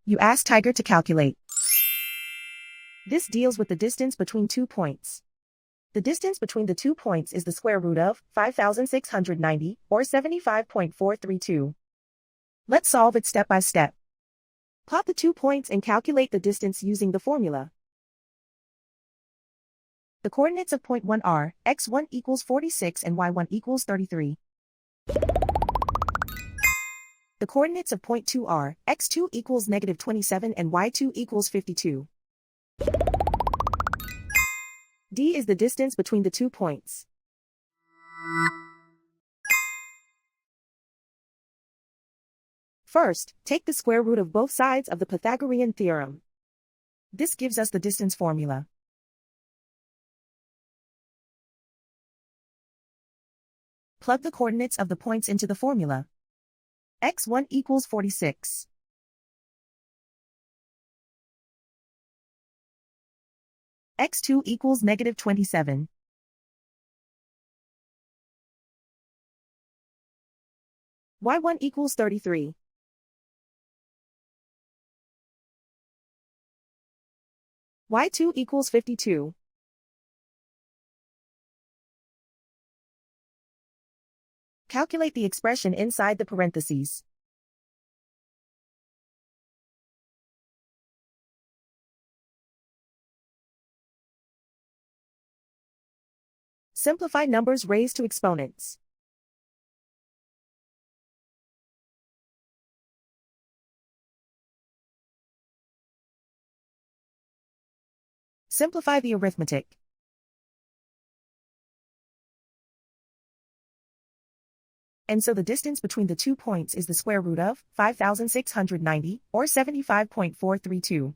You ask Tiger to calculate. This deals with the distance between 2 points. The distance between the 2 points is the square root of 5,690, or 75.432. Let's solve it step by step. Plot the 2 points and calculate the distance using the formula. The coordinates of point 1 are x1 equals 46 and y1 equals 33. The coordinates of point 2 are x2 equals negative 27 and y2 equals 52. D is the distance between the 2 points. First, take the square root of both sides of the Pythagorean theorem. This gives us the distance formula. Plug the coordinates of the points into the formula. x1 equals 46. x2 equals negative 27. y1 equals 33. y2 equals 52. Calculate the expression inside the parentheses. Simplify numbers raised to exponents. Simplify the arithmetic. And so the distance between the 2 points is the square root of 5,690, or 75.432.